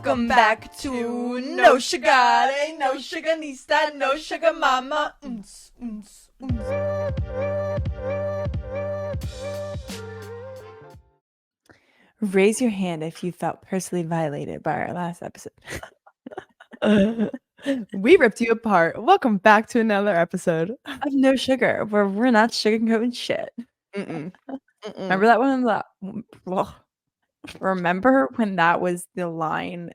Welcome back to No Sugar, no sugar nista, no sugar mama. Raise your hand if you felt personally violated by our last episode. We ripped you apart. Welcome back to another episode of No Sugar, where we're not sugarcoating shit. Remember that one? Remember when that was the line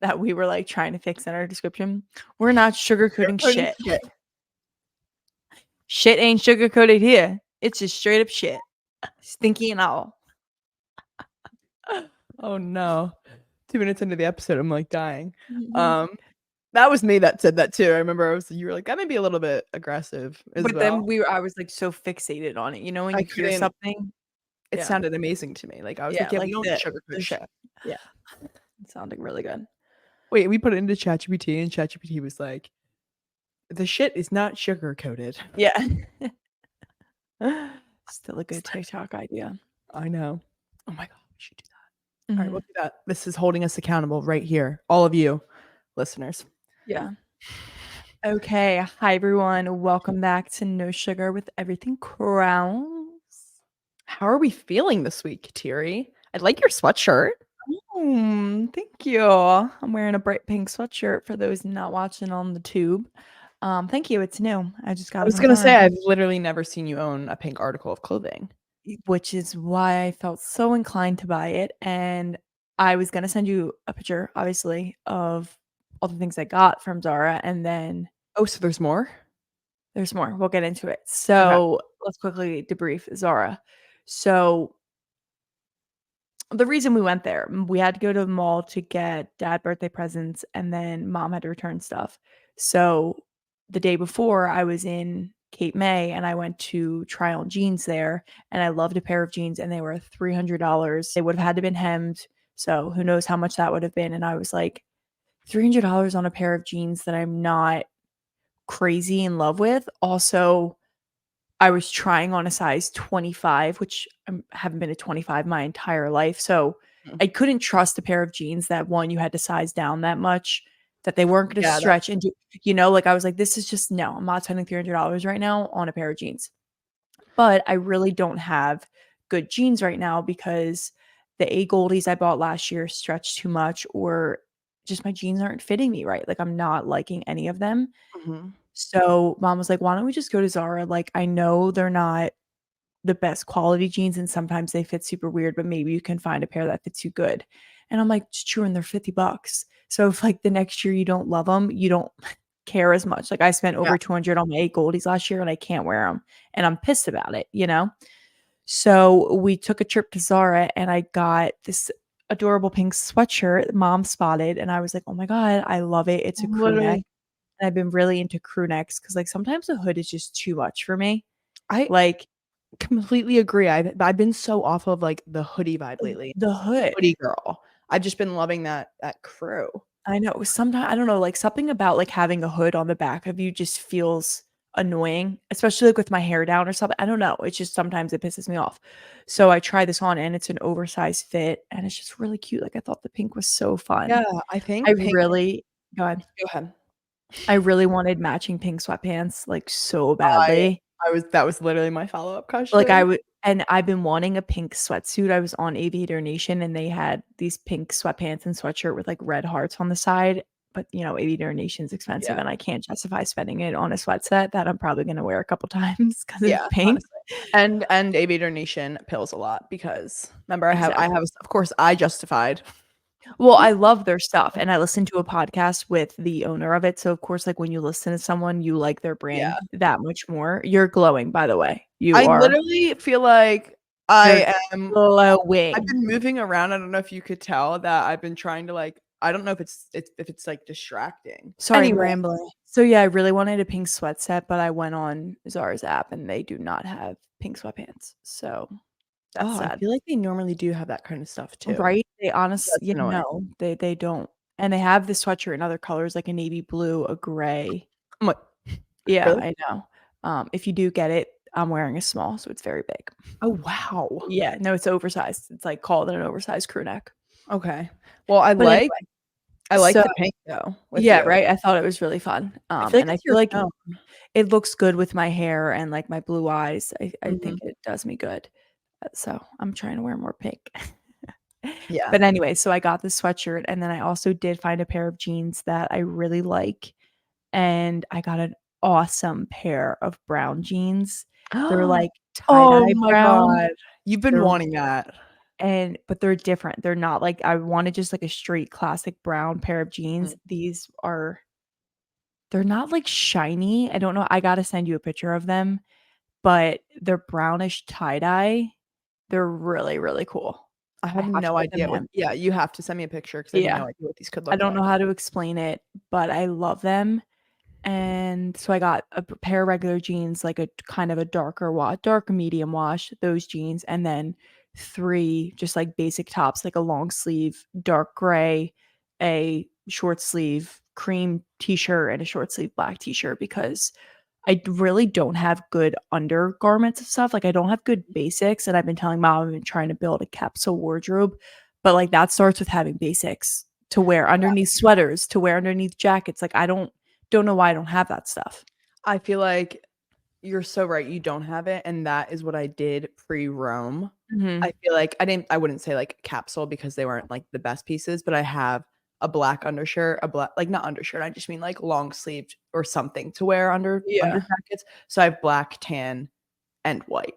that we were like trying to fix in our description? We're not sugarcoating shit. Shit ain't sugarcoated here. It's just straight up shit. Stinky and all. Oh no. 2 minutes into the episode, I'm like dying. That was me that said that too. I remember you were like, that may be a little bit aggressive as but well. Then I was like so fixated on it. You know, when you hear something, it sounded amazing to me. Like I was like, we don't sugarcoat shit. Yeah. It sounded really good. Wait, we put it into ChatGPT and ChatGPT was like, the shit is not sugar coated. Yeah. Still a good TikTok idea. I know. Oh my God, we should do that. All right, we'll do that. This is holding us accountable right here. All of you listeners. Yeah. Okay. Hi, everyone. Welcome back to No Sugar with Everything Crowns. How are we feeling this week, Thierry? I like your sweatshirt. Thank you. I'm wearing a bright pink sweatshirt for those not watching on the tube. Thank you. It's new. I just got it. I was going to say, I've literally never seen you own a pink article of clothing. Which is why I felt so inclined to buy it. And I was going to send you a picture, obviously, of all the things I got from Zara. And then... Oh, so there's more? There's more. We'll get into it. So Let's quickly debrief Zara. So the reason we went there, we had to go to the mall to get dad birthday presents, and then mom had to return stuff. So the day before, I was in Cape May and I went to try on jeans there, and I loved a pair of jeans and they were $300. They would have had to been hemmed. So who knows how much that would have been. And I was like, $300 on a pair of jeans that I'm not crazy in love with. Also, I was trying on a size 25, which I haven't been a 25 my entire life. So I couldn't trust a pair of jeans that one, you had to size down that much, that they weren't going to stretch and do, like I was like, this is just, no, I'm not spending $300 right now on a pair of jeans. But I really don't have good jeans right now because the A Goldies I bought last year stretched too much, or just my jeans aren't fitting me right. Like I'm not liking any of them. So mom was like, why don't we just go to Zara? Like, I know they're not the best quality jeans and sometimes they fit super weird, but maybe you can find a pair that fits you good. And I'm like, it's true. And they're $50. So if like the next year you don't love them, you don't care as much. Like I spent over 200 on my 8 Goldies last year and I can't wear them. And I'm pissed about it, you know? So we took a trip to Zara and I got this adorable pink sweatshirt mom spotted. And I was like, oh my God, I love it. It's a crew neck. And I've been really into crew necks because like sometimes a hood is just too much for me. I like completely agree. I've been so off of like the hoodie vibe lately. The hoodie girl. I've just been loving that crew. I know. Sometimes I don't know, like something about like having a hood on the back of you just feels annoying, especially like with my hair down or something. I don't know. It's just sometimes it pisses me off. So I tried this on and it's an oversized fit and it's just really cute. Like I thought the pink was so fun. Yeah, I think go ahead. I really wanted matching pink sweatpants like so badly. That was literally my follow-up question. Like I've been wanting a pink sweatsuit. I was on Aviator Nation and they had these pink sweatpants and sweatshirt with like red hearts on the side. But you know, Aviator Nation's expensive and I can't justify spending it on a sweat set that I'm probably going to wear a couple times because it's pink. Honestly. And Aviator Nation pills a lot because remember I have of course I justified. Well, I love their stuff and I listened to a podcast with the owner of it. So of course, like when you listen to someone, you like their brand that much more. You're glowing, by the way. I literally feel like I am glowing. I've been moving around. I don't know if you could tell that I've been trying to like, I don't know if it's like distracting. Sorry, rambling. So yeah, I really wanted a pink sweat set, but I went on Zara's app and they do not have pink sweatpants. So that's sad. I feel like they normally do have that kind of stuff too. Right? They honestly, no, they don't. And they have the sweatshirt in other colors, like a navy blue, a gray. Yeah, really? I know. If you do get it, I'm wearing a small, so it's very big. Oh, wow. Yeah, no, it's oversized. It's like called an oversized crew neck. Okay. Well, anyway, I like So the pink though with yeah, you. right? I thought it was really fun. I feel like And I it's feel your like tone. it looks good with my hair and, like, my blue eyes. I think Mhm. it does me good. So I'm trying to wear more pink. Yeah. But anyway, so I got this sweatshirt, and then I also did find a pair of jeans that I really like, and I got an awesome pair of brown jeans. They're, like, Oh tie-dye my brown. god. You've been They're wanting that. but they're different. They're not like I wanted just, like, a straight classic brown pair of Mhm. jeans. They're not, like, shiny. I don't know. I gotta send you a picture of them, but they're brownish tie-dye. They're really, really cool. I I have have to no get them idea what in. yeah, you have to send me a picture because I have Yeah. no idea what these could I look don't know like. how to explain it, but I love them. And so I got a pair of regular jeans, like a kind of a darker medium wash, those jeans, and then 3 just like basic tops, like a long sleeve, dark gray, a short sleeve cream t-shirt, and a short sleeve black t-shirt because really don't have good undergarments of stuff. Like I don't have good basics, and I've been telling mom I've been trying to build a capsule wardrobe, but like that starts with having basics to wear underneath sweaters, to wear underneath jackets. Like I don't know why I don't have that stuff. I feel like you're so right, you don't have it, and that is what I did pre-Rome. Mhm. I feel like I wouldn't say, like, capsule because they weren't, like, the best pieces, but I have a black undershirt, a black like, not undershirt, I just mean, like, long sleeved or something to wear under Yeah. jackets. So I have black, tan, and white,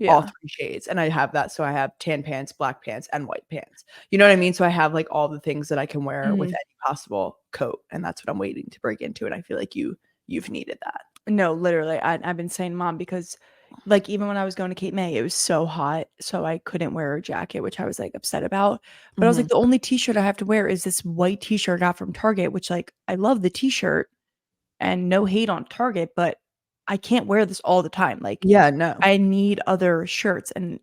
all Yeah. 3 shades, and I have that, so I have tan pants, black pants, and white pants. You know what I mean? So I have, like, all the things that I can wear with Mhm. any possible coat, and that's what I'm waiting to break into, and I feel like you've needed that. No, literally, I've been saying mom because, like, even when I was going to Cape May, it was so hot, so I couldn't wear a jacket, which I was, like, upset about, but I was like, Mhm. "The only t-shirt I have to wear is this white t-shirt I got from Target," which, like, I love the t-shirt, and no hate on Target, but I can't wear this all the time, like, Yeah, no. I need other shirts, and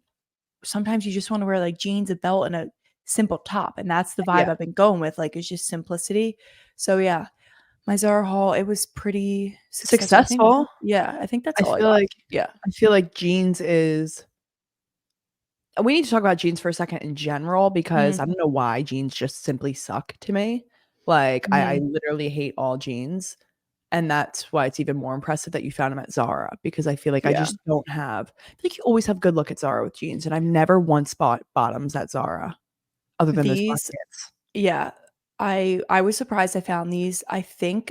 sometimes you just wanna wear, like, jeans, a belt, and a simple top, and that's the Yeah. vibe I've been going with, like, it's just simplicity. So, yeah, my Zara haul, it was pretty successful. Successful? I think that's I all I feel got. like Yeah. I feel like jeans is we need to talk about jeans for a second in general because Mhm, I don't know why jeans just simply suck to me. Like, I mhm. literally hate all jeans, and that's why it's even more impressive that you found them at Zara because I feel like I Yeah. just don't have I feel like you always have good look at Zara with jeans, and I've never once bought bottoms at Zara other than those black These pants. yeah, I was surprised I found these. I think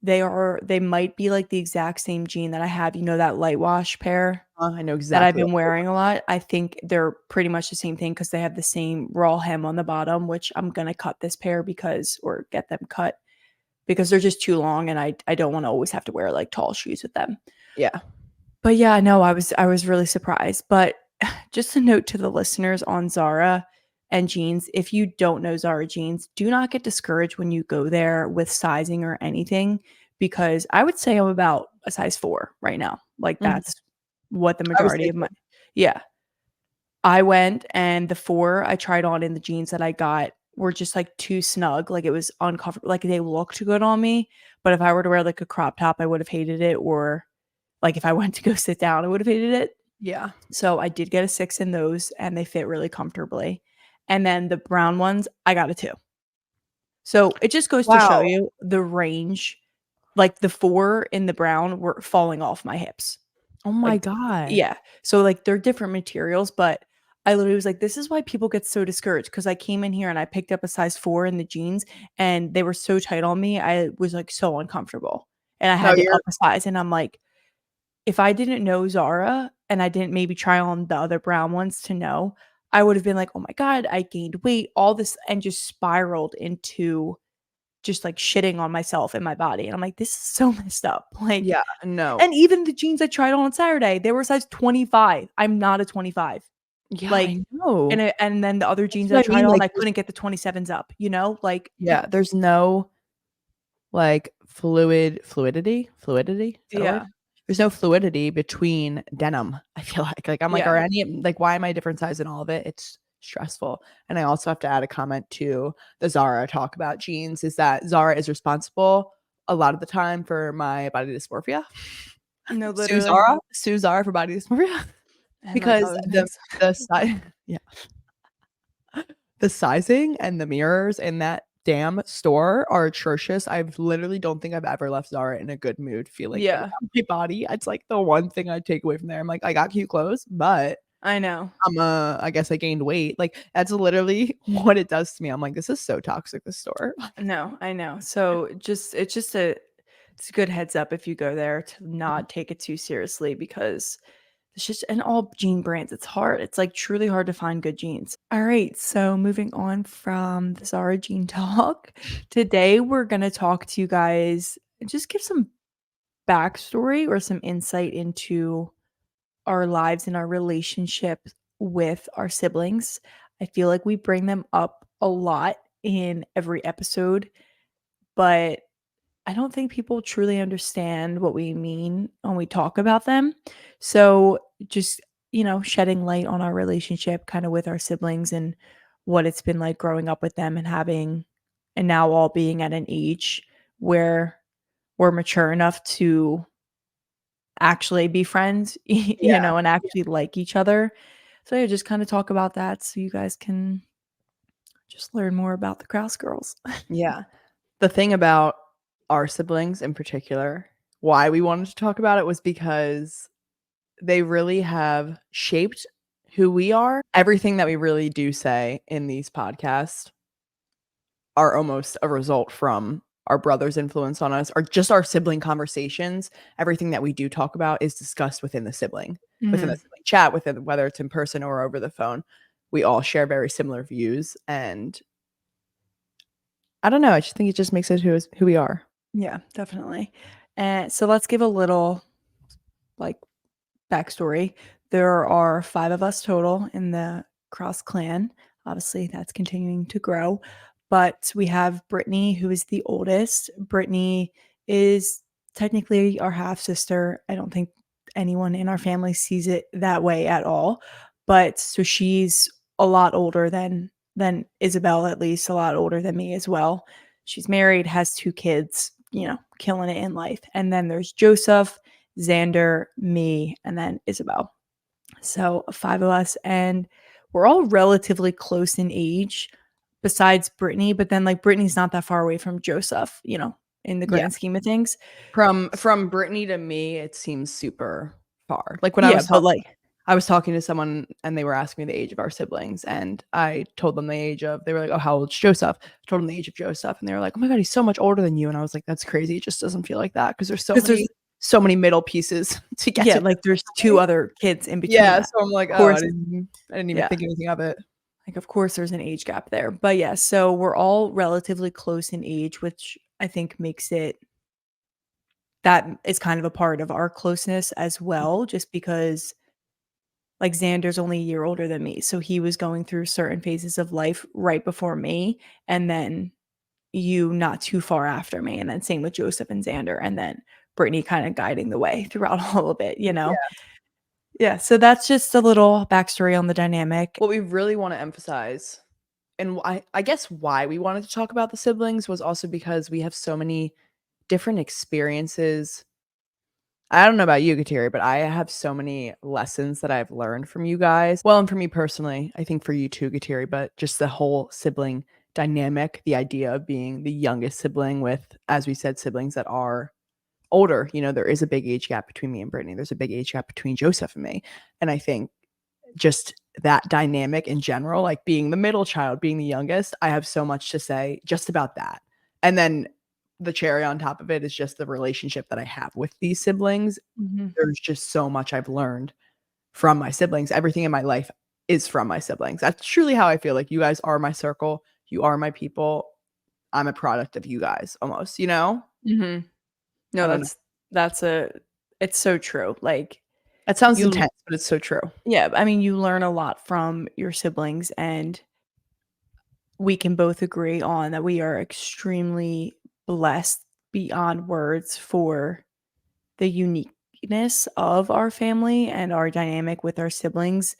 they might be, like, the exact same jean that I have, you know, that light wash pair I know that I've exactly what been you're wearing a lot. I think they're pretty much the same thing because they have the same raw hem on the bottom, which I'm gonna cut this pair because or get them cut because they're just too long, and I don't wanna always have to wear, like, tall shoes with them. yeah. But yeah, no, I was really surprised, but just a note to the listeners on Zara and jeans, if you don't know Zara jeans, do not get discouraged when you go there with sizing or anything because I would say I'm about a size 4 right now. Like Mhm. that's what the I was majority of my thinking yeah. I went and the 4 I tried on in the jeans that I got were just, like, too snug, like, it was uncomfortable like, they looked good on me, but if I were to wear, like, a crop top, I would have hated it, or, like, if I went to go sit down, I would have hated it. yeah. So, I did get a 6 in those, and they fit really comfortably, and then the brown ones, I got a 2. So, it just goes to show Wow. you the range, like, the 4 in the brown were falling off my hips. Oh my Like god. yeah. So, like, they're different materials, but I literally was like, "This is why people get so discouraged." Because I came in here and I picked up a size 4 in the jeans, and they were so tight on me, I was, like, so uncomfortable, and I No, had to you're up a size, and I'm like, if I didn't know Zara and I didn't maybe try on the other brown ones to know, I would have been like, "Oh my god, I gained weight," all this and just spiraled into just, like, shitting on myself and my body, and I'm like, "This is so messed up." Like yeah, no. and even the jeans I tried on Saturday, they were size 25. I'm not a 25. Yeah, Like, I know. and then the other That's jeans what I I tried mean, on, like, I there's couldn't get the 27s up, you know? Like yeah, there's no, like, fluidity? Is that a word? yeah, There's no fluidity between denim, I feel like, I'm like, yeah. "Are any like, why am I a different size in all of it?" It's stressful, and I also have to add a comment to the Zara talk about jeans, is that Zara is responsible a lot of the time for my body dysmorphia. No, literally, Sue Zara for body dysmorphia and, like, because other the things. the size yeah. The sizing and the mirrors in that damn store are atrocious. I've literally don't think I've ever left Zara in a good mood, feeling good Yeah, about my body. It's like the one thing I take away from there. I'm like, I got cute clothes, but I know. I guess I gained weight. Like that's literally what it does to me. I'm like, this is so toxic, this store. No, I know. So it's a good heads up if you go there to not take it too seriously because it's just and all jean brands, it's hard. It's like truly hard to find good jeans. All right, so moving on from the Zara jean talk, today we're gonna talk to you guys and just give some backstory or some insight into our lives and our relationship with our siblings. I feel like we bring them up a lot in every episode, but I don't think people truly understand what we mean when we talk about them. So, just, shedding light on our relationship kind of with our siblings and what it's been like growing up with them and having, and now all being at an age where we're mature enough to actually be friends, Yeah. and actually like each other. So, yeah, just kind of talk about that so you guys can just learn more about the Kraus girls. Yeah. The thing about our siblings in particular, why we wanted to talk about it was because they really have shaped who we are. Everything that we really do say in these podcasts are almost a result from our brother's influence on us or just our sibling conversations. Everything that we do talk about is discussed within the Mhm. sibling chat, within whether it's in person or over the phone. We all share very similar views, and I don't know, I just think it just makes it who we are. Yeah, definitely. And so let's give a little like backstory. There are 5 of us total in the Cross clan. Obviously, that's continuing to grow. But we have Brittany, who is the oldest. Brittany is technically our half sister. I don't think anyone in our family sees it that way at all. But so she's a lot older than Isabel, at least a lot older than me as well. She's married, has 2 kids, killing it in life. And then there's Joseph, Xander, me, and then Isabel. So 5 of us, and we're all relatively close in age, besides Brittany. But then, like, Brittany's not that far away from Joseph, in the Yeah. grand scheme of things. From Brittany to me, it seems super far. Like, when Yeah, but I was talking to someone and they were asking me the age of our siblings, and I told them the age of they were like, "Oh, how old's Joseph?" I told them the age of Joseph, and they were like, "Oh my god, he's so much older than you." And I was like, "That's crazy. It just doesn't feel like that because there's because there's so many middle pieces to get yeah, to like there's Joseph for 2 me." other kids in between Yeah, that. so I'm like, Of "Oh, course, I didn't even yeah. think anything of it." Like, of course, there's an age gap there. But yeah, so we're all relatively close in age, which I think makes it that is kind of a part of our closeness as well, just because like Xander's only a year older than me. So he was going through certain phases of life right before me. And then you not too far after me. And then same with Joseph and Xander. And then Brittany kind of guiding the way throughout all of it. Yeah. Yeah. So that's just a little backstory on the dynamic. What we really wanna emphasize, and I guess why we wanted to talk about the siblings was also because we have so many different experiences. I don't know about you, Kateri, but I have so many lessons that I've learned from you guys. Well, and for me personally, I think for you too, Kateri, but just the whole sibling dynamic, the idea of being the youngest sibling with, as we said, siblings that are older. There is a big age gap between me and Brittany. There's a big age gap between Joseph and me. And I think just that dynamic in general, like being the middle child, being the youngest, I have so much to say just about that. And then the cherry on top of it is just the relationship that I have with these siblings. Mhm. There's just so much I've learned from my siblings. Everything in my life is from my siblings. That's truly how I feel. Like, you guys are my circle. You are my people. I'm a product of you guys almost. Mhm. I No, don't know. that's a it's so true. Like That sounds you intense, but it's so true. yeah, I mean you learn a lot from your siblings and we can both agree on that we are extremely blessed beyond words for the uniqueness of our family and our dynamic with our siblings.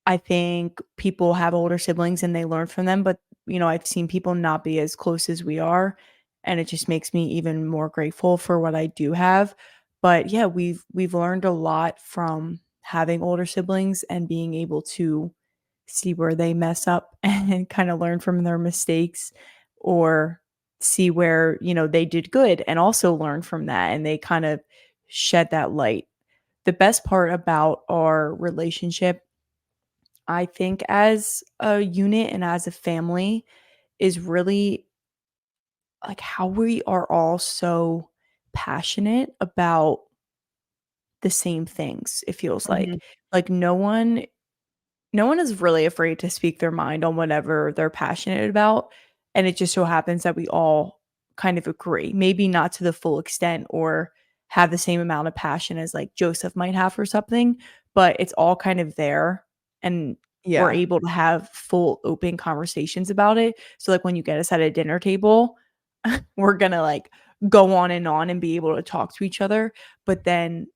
I think people have older siblings and they learn from them, but I've seen people not be as close as we are, and it just makes me even more grateful for what I do have. But yeah, we've learned a lot from having older siblings and being able to see where they mess up and kind of learn from their mistakes, or see where, they did good and also learn from that, and they kind of shed that light. The best part about our relationship, I think, as a unit and as a family, is really like how we are all so passionate about the same things, it feels like. Mhm. Like no one is really afraid to speak their mind on whatever they're passionate about, and it just so happens that we all kind of agree. Maybe not to the full extent or have the same amount of passion as, like, Joseph might have for something, but it's all kind of there, and we're Yeah. able to have full open conversations about it. So, like, when you get us at a dinner table, we're gonna, like, go on and be able to talk to each other, but then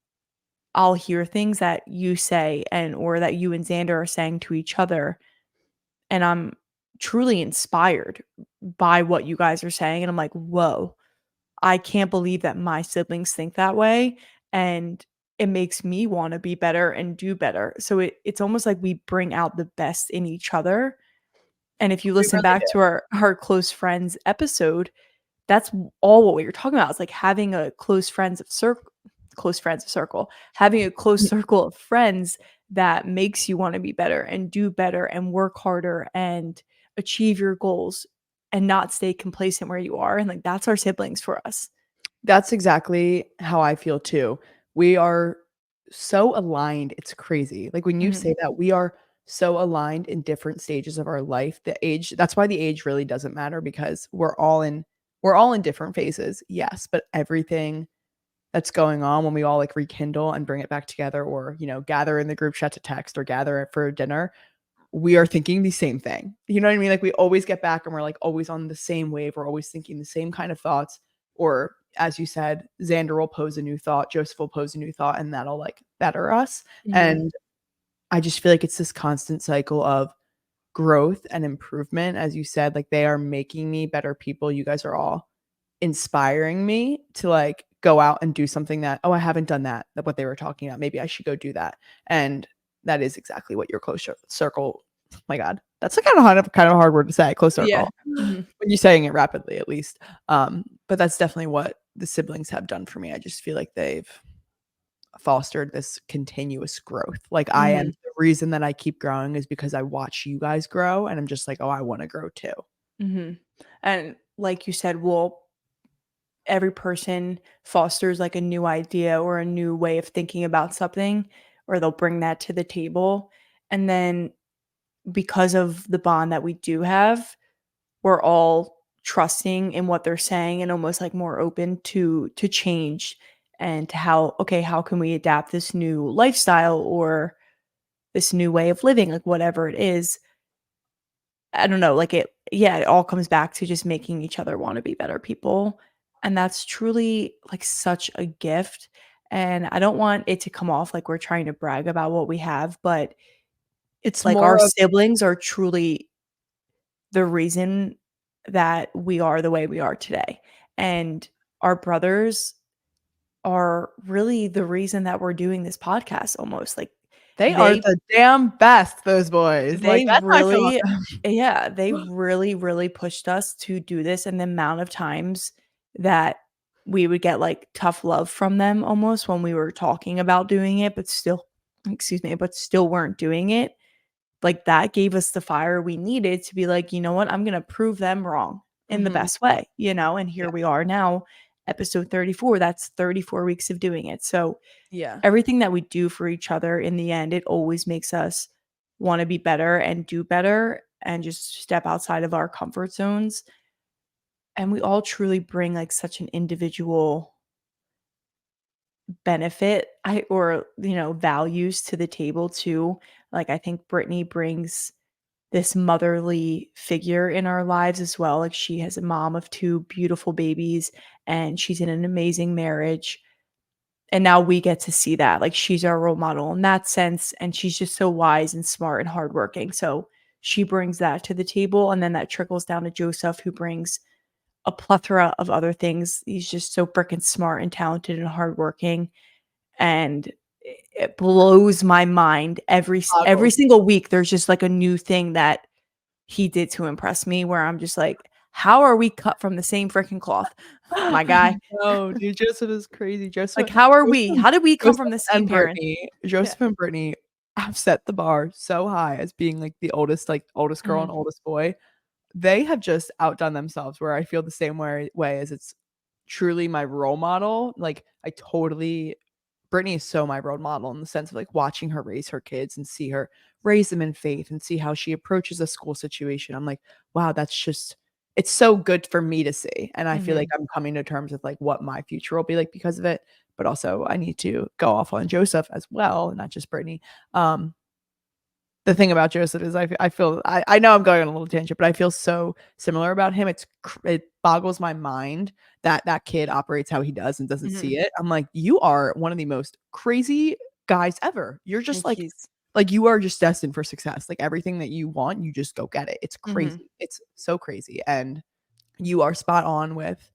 I'll hear things that you say and or that you and Xander are saying to each other, and I'm truly inspired by what you guys are saying, and I'm like, "Whoa, I can't believe that my siblings think that way," and it makes me wanna be better and do better. So it's almost like we bring out the best in each other, and if you We listen really back do. to our close friends episode, that's all what we were talking about. It's like having a close friends of circle, having a close circle of friends that makes you wanna be better and do better and work harder and achieve your goals and not stay complacent where you are, and, like, that's our siblings for us. That's exactly how I feel too. We are so aligned, it's crazy. Like, when you Mhm, say that, we are so aligned in different stages of our life. The age That's why the age really doesn't matter because we're all in different phases, yes, but everything that's going on when we all, like, rekindle and bring it back together or, gather in the group chat to text or gather for dinner, we are thinking the same thing. You know what I mean? Like, we always get back and we're, like, always on the same wave. We're always thinking the same kind of thoughts. Or as you said, Xander will pose a new thought, Joseph will pose a new thought, and that'll, like, better us. mhm, And I just feel like it's this constant cycle of growth and improvement. As you said, like, they are making me better people. You guys are all inspiring me to, like, go out and do something that, "Oh, I haven't done that what they were talking about. Maybe I should go do that." And that is exactly what your close circle, my god, that's a kind of hard word to say, close yeah, circle, mhm, when you're saying it rapidly, at least. But that's definitely what the siblings have done for me. I just feel like they've fostered this continuous growth. Like, I am mhm, the reason that I keep growing is because I watch you guys grow, and I'm just like, "Oh, I wanna grow too." mhm, and like you said, every person fosters, like, a new idea or a new way of thinking about something, or they'll bring that to the table, and then because of the bond that we do have, we're all trusting in what they're saying and almost, like, more open to change and to how, "Okay, how can we adapt this new lifestyle or this new way of living?" Like, whatever it is. I don't know, like, it all comes back to just making each other wanna be better people, and that's truly, like, such a gift, and I don't want it to come off like we're trying to brag about what we have, but, It's like, our more of siblings are truly the reason that we are the way we are today, and our brothers are really the reason that we're doing this podcast almost, like, they are they the damn best, those boys. Like, They that's how I feel about really them. yeah, they really, really pushed us to do this, and the amount of times that we would get, like, tough love from them almost when we were talking about doing it, but still excuse me, but still weren't doing it, like, that gave us the fire we needed to be like, "You know what? I'm gonna prove them wrong in the Mhm. best way," and here Yeah. we are now, episode 34, that's 34 weeks of doing it, so Yeah. everything that we do for each other in the end, it always makes us wanna be better and do better and just step outside of our comfort zones, and we all truly bring, like, such an individual benefit, values to the table too. Like, I think Brittany brings this motherly figure in our lives as well, like, she has a mom of 2 beautiful babies, and she's in an amazing marriage. And now we get to see that, like, she's our role model in that sense, and she's just so wise and smart and hardworking, so she brings that to the table, and then that trickles down to Joseph, who brings a plethora of other things. He's just so fricking smart and talented and hardworking, and it blows my mind every Boggles. single week. There's just like a new thing that he did to impress me where I'm just like, how are we cut from the same freaking cloth, my guy? No, dude, Joseph is crazy. Like, how are we? Joseph How did we come Joseph from the same and parents? Brittany Yeah. Joseph and Brittany have set the bar so high as being, like, the oldest, oldest girl and Mhm. oldest boy. They have just outdone themselves where I feel the same way as it's truly my role model. Like, I totally Brittany is so my role model in the sense of, like, watching her raise her kids and see her raise them in faith and see how she approaches a school situation. I'm like, "Wow, that's just it's so good for me to see." And I feel like Mhm. I'm coming to terms with, like, what my future will be like because of it, but also I need to go off on Joseph as well, not just Brittany. Um, the thing about Joseph is I feel I know I'm going on a little tangent, but I feel so similar about him. It boggles my mind that that kid operates how he does and doesn't Mhm. see it. I'm like, "You are one of the most crazy guys ever. You're just Like, he's like you are just destined for success. Like everything that you want, you just go get it. It's Mhm. crazy. It's so crazy." And you are spot on with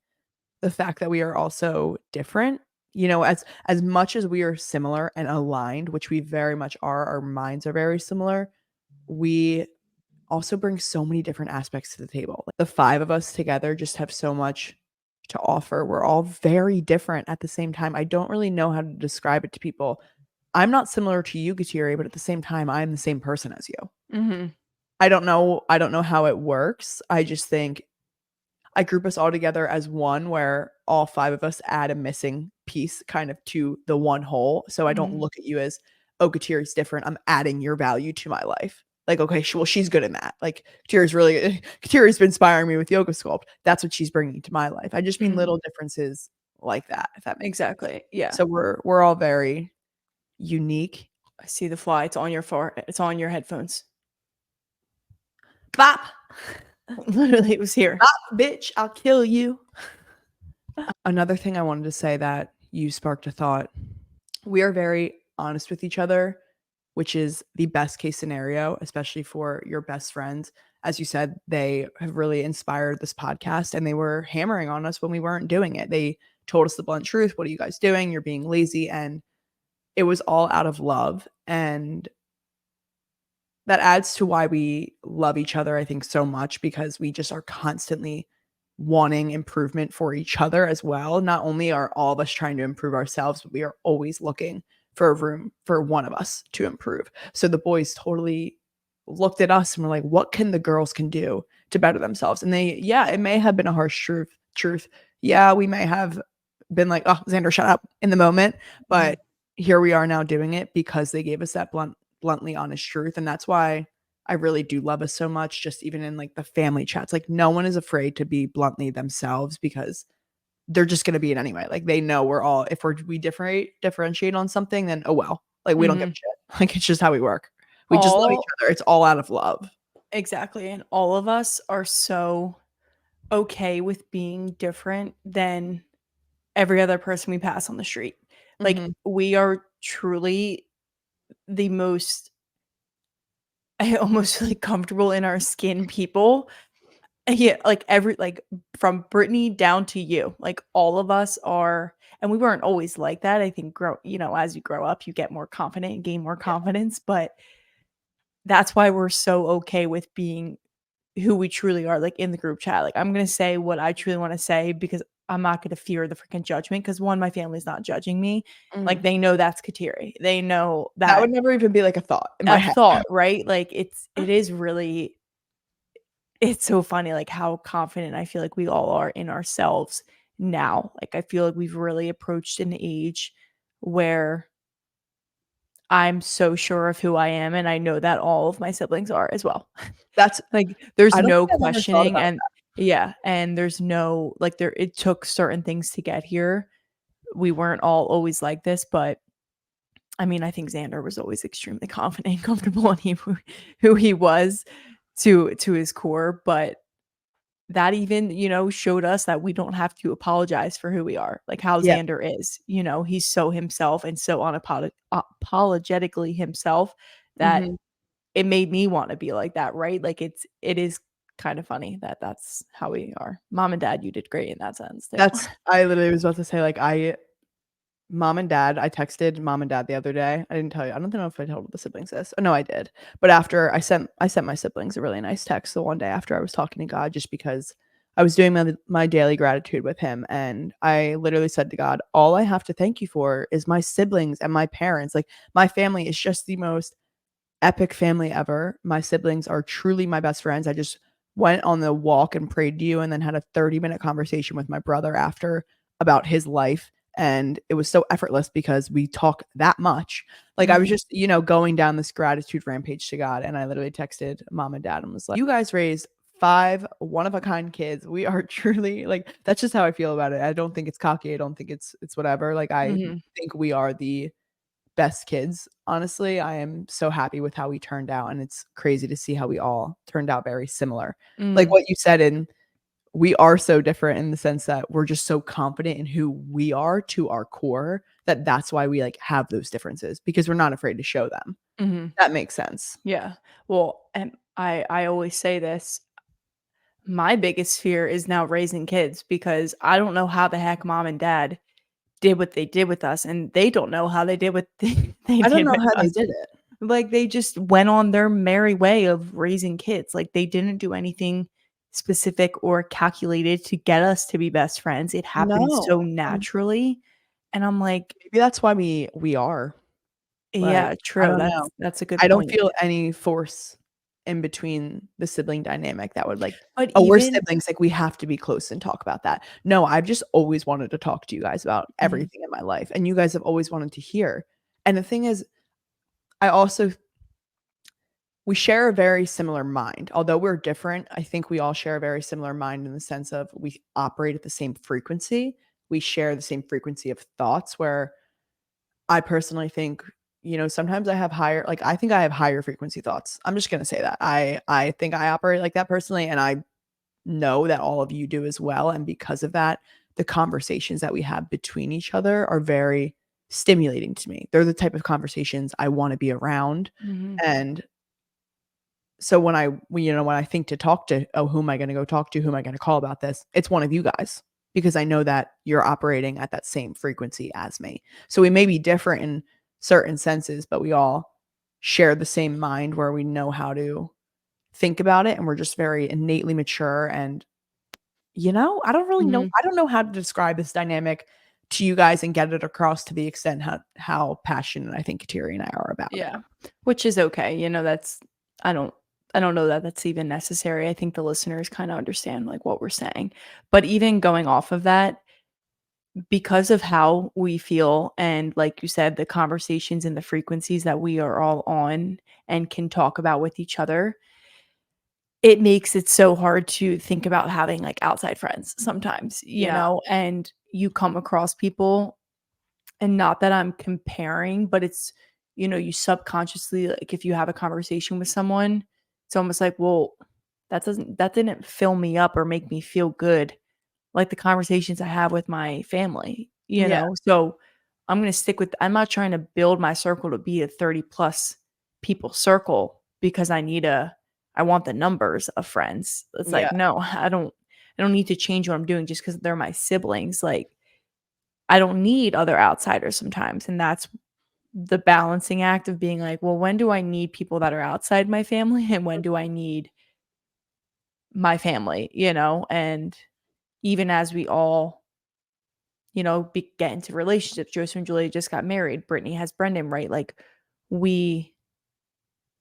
the fact that we are also different. You know, as much as we are similar and aligned, which we very much are, our minds are very similar, we also bring so many different aspects to the table. Like, the 5 of us together just have so much to offer. We're all very different at the same time. I don't really know how to describe it to people. I'm not similar to you, Gutierrez, but at the same time, I'm the same person as you. Mhm. I don't know how it works. I just think I group us all together as one where all 5 of us add a missing piece kind of to the one whole. So I don't Mhm. look at you as, "Oh, Katira's different. I'm adding your value to my life." Like, "Okay, well, she's good in that." Like, Katira's really Katira's been inspiring me with yoga sculpt. That's what she's bringing to my life. I just mean Mhm. little differences like that, if that makes sense. Exactly. Yeah. So we're all very unique. I see the fly. It's on your headphones. "Bop, Literally, it was here. bop, bitch, I'll kill you." Another thing I wanted to say that you sparked a thought. We are very honest with each other, which is the best case scenario, especially for your best friends. As you said, they have really inspired this podcast and they were hammering on us when we weren't doing it. They told us the blunt truth. What are you guys doing? You're being lazy. And it was all out of love. And that adds to why we love each other, I think, so much because we just are constantly wanting improvement for each other as well. Not only are all of us trying to improve ourselves, but we are always looking for a room for one of us to improve. So the boys totally looked at us and were like, what can the girls can do to better themselves? And they, yeah, it may have been a harsh truth. Yeah, we may have been like, oh, Xander, shut up in the moment. Mhm. But here we are now doing it because they gave us that bluntly honest truth. And that's why I really do love us so much, just even in like the family chats. Like, no one is afraid to be bluntly themselves because they're just going to be it anyway. Like, they know we're all, if we differentiate on something, then oh well. Like, we don't give a Mhm. shit. Like, it's just how we work. We just love each All other. It's all out of love. exactly, and all of us are so okay with being different than every other person we pass on the street. Like, Mhm. we are truly the most I almost feel, like, comfortable in our skin people. Yeah, like, from Brittany down to you, like, all of us are and we weren't always like that. I think as you grow up, you get more confident and gain more Yeah. confidence, but that's why we're so okay with being who we truly are, like, in the group chat. Like, I'm gonna say what I truly wanna say because I'm not gonna fear the freaking judgment. Because 1, my family's not judging me. Like, Mhm. they know that's Kateri. They know That that would never even be like a thought in my a head. thought, right? Like, it is really it's so funny, like, how confident I feel like we all are in ourselves now. Like, I feel like we've really approached an age where I'm so sure of who I am, and I know that all of my siblings are as well. That's Like, there's I don't no think I've ever thought questioning about and yeah, and there's no like, it took certain things to get here. We weren't all always like this, but, I mean, I think Xander was always extremely confident and comfortable in who he was to his core, but that even, showed us that we don't have to apologize for who we are, like how Yeah. Xander is, he's so himself and so apologetically himself that Mhm. it made me wanna be like that, right? Like, it is kind of funny that that's how we are. Mom and dad, you did great in that sense too. That's I literally was about to say, like, mom and dad, I texted mom and dad the other day. I didn't tell you. I don't know if I told the siblings this. Oh, no, I did. But after I sent my siblings a really nice text the one day after I was talking to God, just because I was doing my daily gratitude with him, and I literally said to God, all I have to thank you for is my siblings and my parents. Like, my family is just the most epic family ever. My siblings are truly my best friends. I just went on the walk and prayed to you and then had a 30-minute conversation with my brother after about his life. And it was so effortless because we talk that much. Like, I was Mhm. just, going down this gratitude rampage to God. And I literally texted mom and dad and was like, you guys raised 5 one of a kind kids. We are truly like, that's just how I feel about it. I don't think it's cocky. I don't think it's whatever. Like, I Mhm. think we are the best kids. Honestly, I am so happy with how we turned out, and it's crazy to see how we all turned out very similar. Like Mm. what you said, and we are so different in the sense that we're just so confident in who we are to our core that that's why we like have those differences because we're not afraid to show them. Mhm. That makes sense. Yeah. Well, and I always say this, my biggest fear is now raising kids because I don't know how the heck mom and dad did what they did with us, and they don't know how they did what they I don't did know with how they us. did it. Like, they just went on their merry way of raising kids. Like, they didn't do anything specific or calculated to get us to be best friends. It happened No. so Um, naturally, and I'm like, Maybe that's why we are. Like, "Yeah, I true." don't know. That's a good I don't point. feel any force in between the sibling dynamic that would like, But "Oh, we're even siblings, like, we have to be close and talk about that." No, I've just always wanted to talk to you guys about Mhm, everything in my life, and you guys have always wanted to hear. And the thing is, I also we share a very similar mind. Although we're different, I think we all share a very similar mind in the sense of we operate at the same frequency. We share the same frequency of thoughts where I personally think, sometimes I think I have higher frequency thoughts. I'm just gonna say that. I think I operate like that personally, and I know that all of you do as well. And because of that, the conversations that we have between each other are very stimulating to me. They're the type of conversations I want to be around. mhm, And so when I think to talk to, oh, who am I gonna go talk to? Who am I gonna call about this? It's one of you guys because I know that you're operating at that same frequency as me. So we may be different in certain senses, but we all share the same mind where we know how to think about it and we're just very innately mature and I don't really know mhm. I don't know how to describe this dynamic to you guys and get it across to the extent how passionate I think Kateri and I are about it. Yeah, which is okay, that's I don't I don't know that that's even necessary. I think the listeners kinda understand, like, what we're saying. But even going off of that, because of how we feel and, like you said, the conversations and the frequencies that we are all on and can talk about with each other, it makes it so hard to think about having, like, outside friends sometimes, Yeah. and you come across people. And not that I'm comparing, but it's, you subconsciously, like, if you have a conversation with someone, it's almost like, well, that didn't fill me up or make me feel good like the conversations I have with my family, Yeah, So I'm not trying to build my circle to be a 30 plus people circle because I want the numbers of friends. It's yeah, like, no, I don't need to change what I'm doing just because they're my siblings. Like, I don't need other outsiders sometimes, and that's the balancing act of being like, "Well, when do I need people that are outside my family, and when do I need my family?" And even as we all, get into relationships, Joseph and Julia just got married, Brittany has Brendan, right? Like, we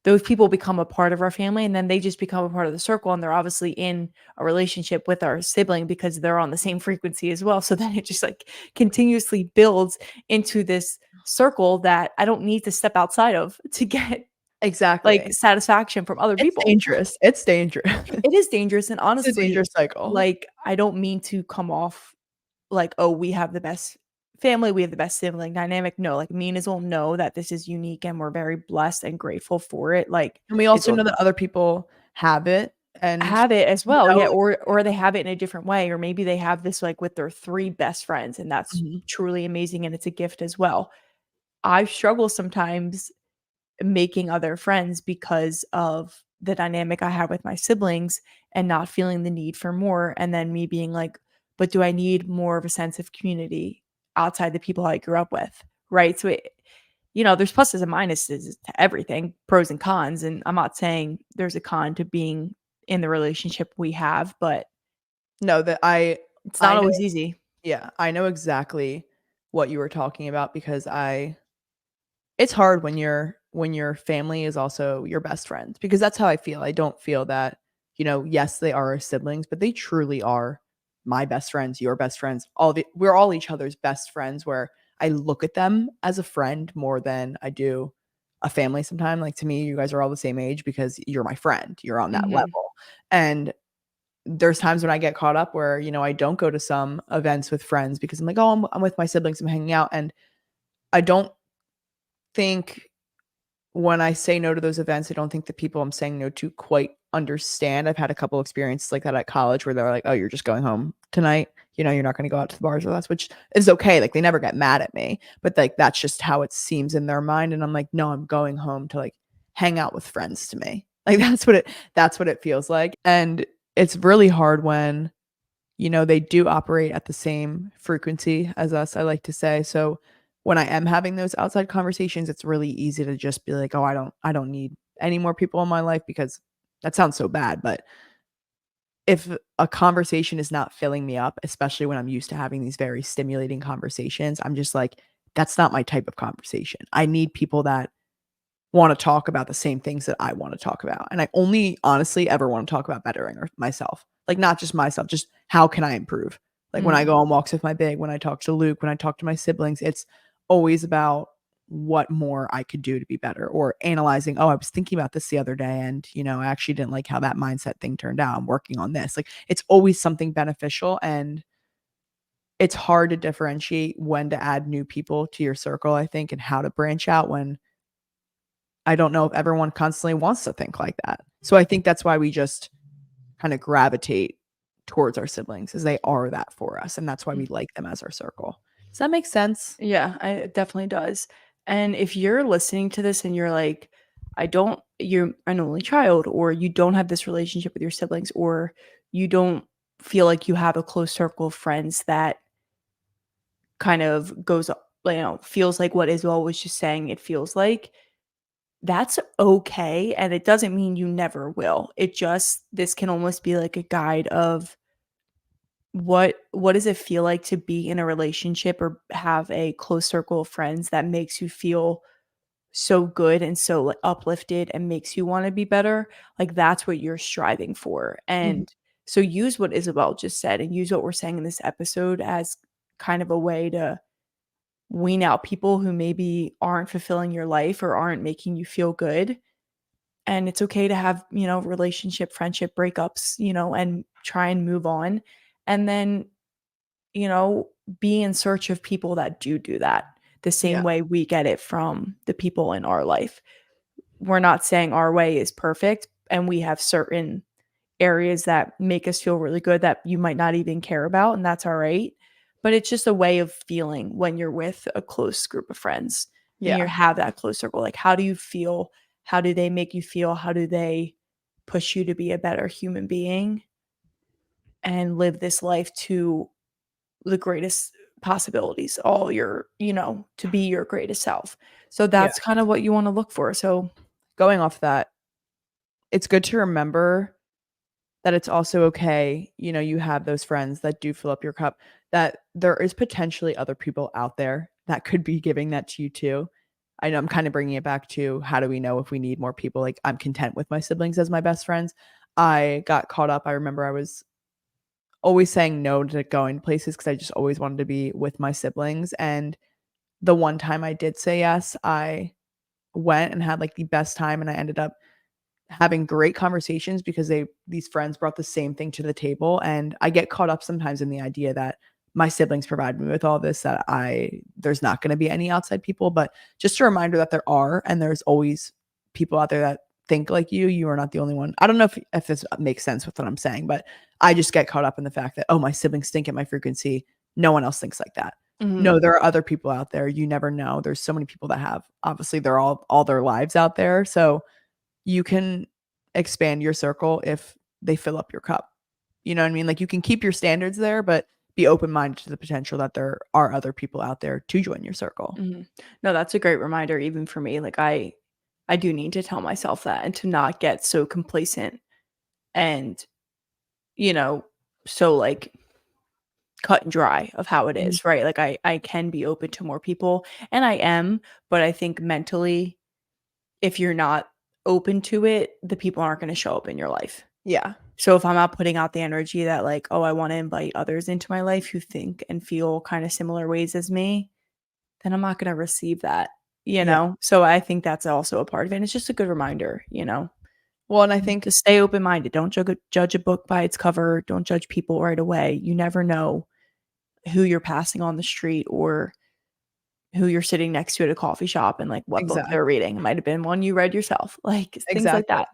those people become a part of our family, and then they just become a part of the circle, and they're obviously in a relationship with our sibling because they're on the same frequency as well. So then it just, like, continuously builds into this circle that I don't need to step outside of to get, like, exactly. satisfaction from other It's people. dangerous. It's dangerous. It is dangerous, and It's a honestly, dangerous cycle. like, I don't mean to come off like, "Oh, we have the best family, we have the best sibling dynamic." No, like, me and Israel know that this is unique, and we're very blessed and grateful for it. Like, And we also Israel know that other people have it and, have it as well, yeah, like or they have it in a different way, or maybe they have this, like, with their 3 best friends, and that's mhm, truly amazing, and it's a gift as well. I struggle sometimes making other friends because of the dynamic I have with my siblings and not feeling the need for more, and then me being like, "But do I need more of a sense of community?" outside the people I grew up with, right? So there's pluses and minuses to everything, pros and cons. And I'm not saying there's a con to being in the relationship we have, but No, that it's I not know always easy. yeah, I know exactly what you were talking about because I it's hard when your family is also your best friend because that's how I feel. I don't feel that, yes, they are our siblings, but they truly are my best friends, your best friends. We're all each other's best friends where I look at them as a friend more than I do a family sometimes. Like to me, you guys are all the same age because you're my friend. You're on that Mhm. level. And there's times when I get caught up where, I don't go to some events with friends because I'm like, "Oh, I'm with my siblings, I'm hanging out." And I don't think when I say no to those events, I don't think the people I'm saying no to quite understand. I've had a couple experiences like that at college where they're like, "Oh, you're just going home tonight. You're not gonna go out to the bars with us," which is okay. Like, they never get mad at me, but, like, that's just how it seems in their mind, and I'm like, "No, I'm going home to, like, hang out with friends to me." Like, that's what it feels like, and it's really hard when they do operate at the same frequency as us, I like to say. So when I am having those outside conversations, it's really easy to just be like, "Oh, I don't need any more people in my life," because that sounds so bad, but if a conversation is not filling me up, especially when I'm used to having these very stimulating conversations, I'm just like, that's not my type of conversation. I need people that wanna talk about the same things that I wanna talk about, and I only honestly ever wanna talk about bettering myself. Like, not just myself, just how can I improve? Like, when I Mhm. go on walks with my big, when I talk to Luke, when I talk to my siblings, it's always about what more I could do to be better or analyzing, "Oh, I was thinking about this the other day and, I actually didn't like how that mindset thing turned out. I'm working on this." Like, it's always something beneficial, and it's hard to differentiate when to add new people to your circle, I think, and how to branch out when I don't know if everyone constantly wants to think like that. So I think that's why we just kinda gravitate towards our siblings, is they are that for us, and that's why we Mm. like them as our circle. Does that make sense? Yeah, it definitely does. And if you're listening to this and you're like, you're an only child, or you don't have this relationship with your siblings, or you don't feel like you have a close circle of friends that kind of feels like what Isabel was just saying it feels like, that's okay. And it doesn't mean you never will. This can almost be like a guide of what does it feel like to be in a relationship or have a close circle of friends that makes you feel so good and so, like, uplifted and makes you wanna be better. Like, that's what you're striving for. Mhm. And so use what Isabel just said and use what we're saying in this episode as kind of a way to wean out people who maybe aren't fulfilling your life or aren't making you feel good. And it's okay to have, relationship, friendship breakups, and try and move on. And then, you know, be in search of people that do that the same Yeah. way we get it from the people in our life. We're not saying our way is perfect, and we have certain areas that make us feel really good that you might not even care about, and that's all right. But it's just a way of feeling when you're with a close group of friends and you Yeah. have that close circle. Like, how do you feel? How do they make you feel? How do they push you to be a better human being and live this life to the greatest possibilities, to be your greatest self. So Yeah. that's kind of what you want to look for. So, Going off that, it's good to remember that it's also okay, you have those friends that do fill up your cup, that there is potentially other people out there that could be giving that to you too. I know I'm kinda bringing it back to how do we know if we need more people, like, I'm content with my siblings as my best friends. I got caught up, I remember I was always saying no to going places because I just always wanted to be with my siblings, and the one time I did say yes, I went and had, like, the best time, and I ended up having great conversations because these friends brought the same thing to the table, and I get caught up sometimes in the idea that my siblings provide me with all this, that I there's not gonna be any outside people, but just a reminder that there are, and there's always people out there that think like you are not the only one. I don't know if this makes sense with what I'm saying, but I just get caught up in the fact that, "Oh, my siblings think at my frequency." No one else thinks like that. mhm, No, there are other people out there, you never know. There's so many people that have obviously, they're all their lives out there, so you can expand your circle if they fill up your cup. You know what I mean? Like, you can keep your standards there, but be open-minded to the potential that there are other people out there to join your circle. Mhm. No, that's a great reminder even for me. Like, I do need to tell myself that and to not get so complacent and, you know, so, like, cut and dry of how it Mhm. is, right? Like, I can be open to more people, and I am, but I think mentally, if you're not open to it, the people aren't gonna show up in your life. Yeah, So if I'm not putting out the energy that, like, "Oh, I wanna invite others into my life who think and feel kinda similar ways as me," then I'm not gonna receive that, you yeah. know? So I think that's also a part of it, and it's just a good reminder, Well, and I think to stay open-minded. Don't judge a book by its cover. Don't judge people right away. You never know who you're passing on the street or who you're sitting next to at a coffee shop and, like, what book exactly, they're reading. It might have been one you read yourself, like, things like exactly. that.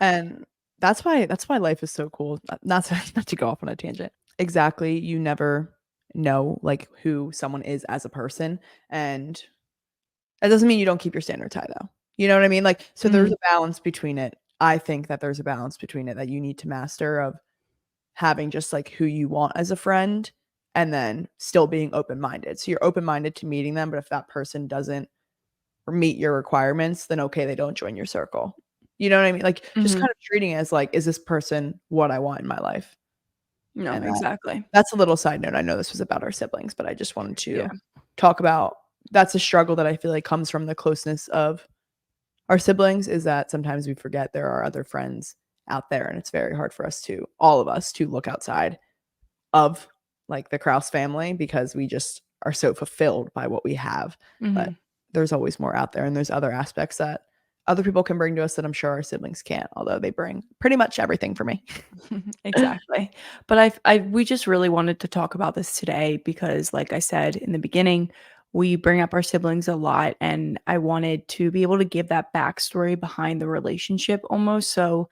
And that's why life is so cool. Not to not to go off on a tangent. Exactly, you never know, like, who someone is as a person, and that doesn't mean you don't keep your standards high, though. You know what I mean? Like, so there's Mhm, a balance between it. I think that there's a balance between it that you need to master of having just, like, who you want as a friend and then still being open-minded. So you're open-minded to meeting them, but if that person doesn't meet your requirements, then okay, they don't join your circle. You know what I mean? Like, just mhm. kind of treating it as, like, is this person what I want in my life? No, And exactly. that's a little side note. I know this was about our siblings, but I just wanted Yeah. to talk about that's a struggle that I feel like comes from the closeness of our siblings, is that sometimes we forget there are other friends out there, and it's very hard for us to all of us to look outside of, like, the Kraus family because we just are so fulfilled by what we have, but Mhm. there's always more out there, and there's other aspects that other people can bring to us that I'm sure our siblings can't, although they bring pretty much everything for me. Exactly. But I we just really wanted to talk about this today because, like I said in the beginning, we bring up our siblings a lot, and I wanted to be able to give that backstory behind the relationship almost so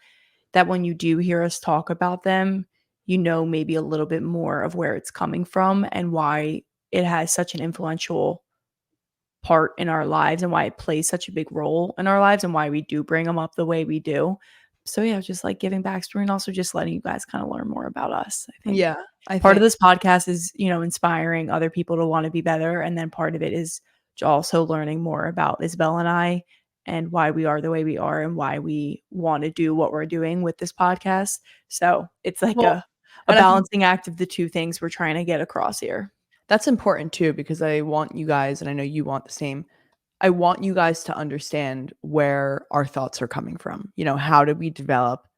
that when you do hear us talk about them, you know maybe a little bit more of where it's coming from and why it has such an influential part in our lives and why it plays such a big role in our lives and why we do bring them up the way we do. So yeah, just like giving backstory and also just letting you guys kind of learn more about us. I think Yeah, I part of think this podcast is, inspiring other people to want to be better. And then part of it is also learning more about Isabel and I and why we are the way we are and why we want to do what we're doing with this podcast. So it's like well, a and I think balancing act of the two things we're trying to get across here. that's important too because I want you guys, and I know you want the same, I want you guys to understand where our thoughts are coming from. You know, how did we develop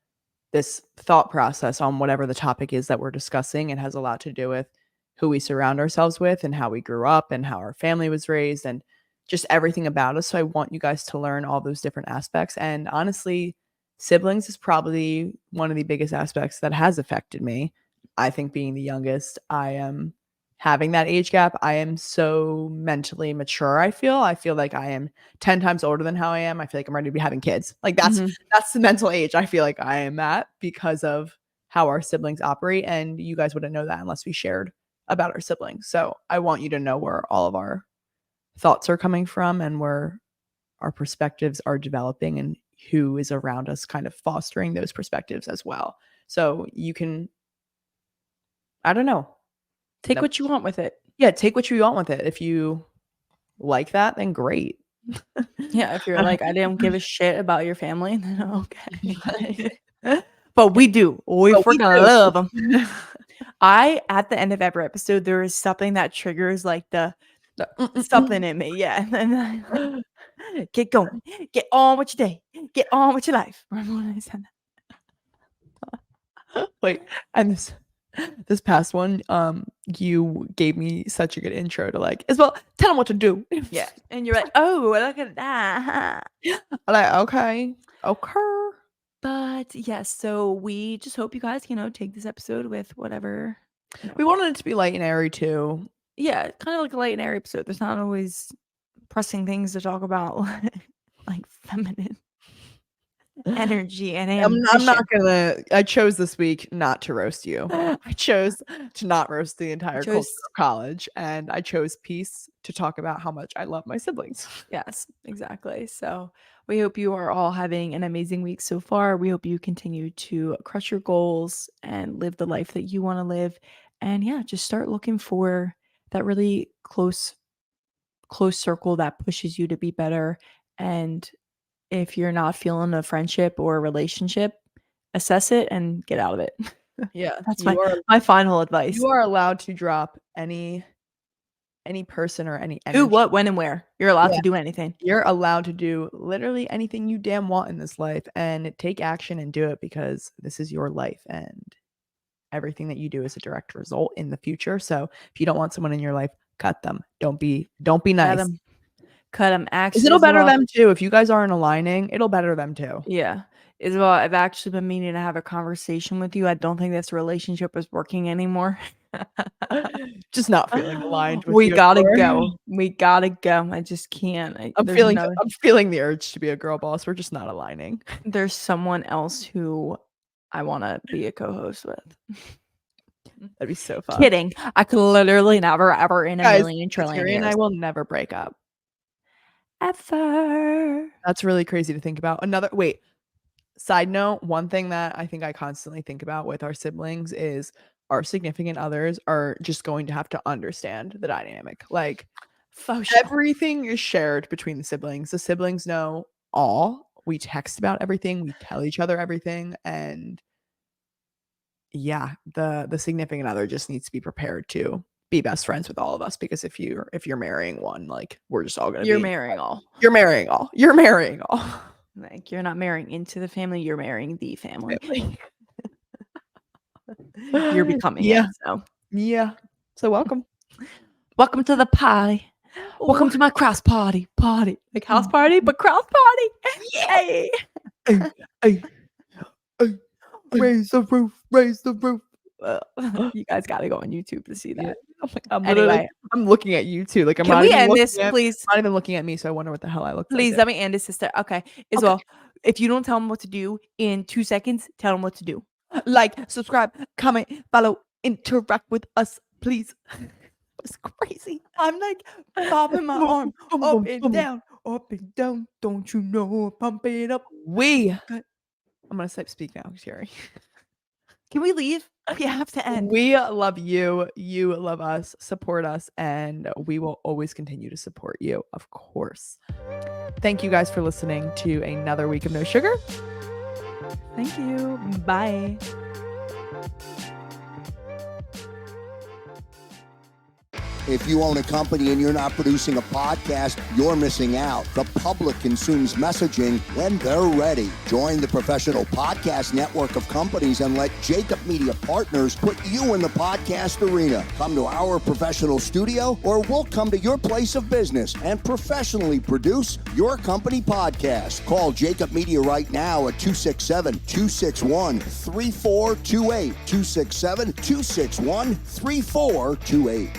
this thought process on whatever the topic is that we're discussing? It has a lot to do with who we surround ourselves with and how we grew up and how our family was raised and just everything about us. So I want you guys to learn all those different aspects. And honestly, siblings is probably one of the biggest aspects that has affected me. I think being the youngest, I am having that age gap. I am so mentally mature. I feel like I am 10 times older than how I am. I feel like I'm ready to be having kids. Like Mhm. that's the mental age I feel like I am at because of how our siblings operate, and you guys wouldn't know that unless we shared about our siblings. So, I want you to know where all of our thoughts are coming from and where our perspectives are developing and who is around us kind of fostering those perspectives as well. So, you can I don't know. Take That what you want with it. Yeah, take what you want with it. If you like that, then great. Yeah, if you're like, "I don't give a shit about your family," then okay. But we do. We But we freaking love them. do. At the end of every episode, there is something that triggers, like, the The something in me, yeah, and then I like, "Get going. Get on with your day. Get on with your life." Remember when I said Wait, and this past one, you gave me such a good intro to like, "Isabel, tell him what to do." yeah, and you're like, "Oh, look at that." I'm like, "Okay, okay." But, yes, so we just hope you guys, take this episode with whatever, you know We wanted it to be light and airy too. yeah, kinda like a light and airy episode. There's not always pressing things to talk about, like feminine energy and I'm not ambition. gonna I chose this week not to roast you. I chose to not roast the I entire culture chose of college, and I chose peace to talk about how much I love my siblings. yes, exactly. So, we hope you are all having an amazing week so far. We hope you continue to crush your goals and live the life that you wanna live, And yeah, just start looking for that really close circle that pushes you to be better. And if you're not feeling a friendship or a relationship, assess it and get out of it. Yeah, That's my final advice. you are allowed to drop any person or any Who, energy. what, when, and where. You're allowed Yeah. to do anything. You're allowed to do literally anything you damn want in this life and take action and do it because this is your life and everything that you do is a direct result in the future. So if you don't want someone in your life, cut them. Don't be Cut nice. them. Cut them. 'Cause Actually, it'll better Isabel, them too. If you guys aren't aligning, it'll better them too. yeah. Isabel, I've actually been meaning to have a conversation with you. I don't think this relationship is working anymore. Just not feeling aligned with We you gotta anymore. go. We gotta go. I just can't. I'm There's feeling the urge to be a girl boss. We're just not aligning. there's someone else who I wanna be a co-host with. That'd be so fun. Kidding. I could literally never, ever in a Guys, million trillion Terry and I years. will never break up. Ever. That's really crazy to think about. Side note, one thing that I think I constantly think about with our siblings is our significant others are just going to have to understand the dynamic. Like, Faux show. everything is shared between the siblings. The siblings know all. We text about everything. We tell each other everything. And yeah, the significant other just needs to be prepared to be best friends with all of us because if you're marrying one, like we're just all gonna You're be marrying all. You're marrying all. You're marrying all. Like, you're not marrying into the family, you're marrying the family. Family. You're becoming Yeah. it, so. Yeah. So welcome. Welcome to the party. Welcome to my cross party. Like house party, but cross party. Hey. Hey. Raise the roof. Raise the roof. You guys gotta go on YouTube to see that. Yeah. I'm Anyway. I'm looking at you too. Like I'm Can not we even end looking this, at, please? not even looking at me, so I wonder what the hell I look Please like. let me end this, sister. Okay. As well, if you don't tell them what to do in 2 seconds, tell them what to do. Like, subscribe, comment, follow, interact with us, please. It's crazy. I'm like bobbing my arm up and down. Don't you know? Pump it up. I'm gonna speak now, Sherry. Can we leave? We have to end. We love you. You love us. Support us, and we will always continue to support you, of course. Thank you guys for listening to another week of No Sugar. Thank you. Bye. If you own a company and you're not producing a podcast, you're missing out. The public consumes messaging when they're ready. Join the professional podcast network of companies and let Jacob Media Partners put you in the podcast arena. Come to our professional studio or we'll come to your place of business and professionally produce your company podcast. Call Jacob Media right now at 267-261-3428. 267-261-3428.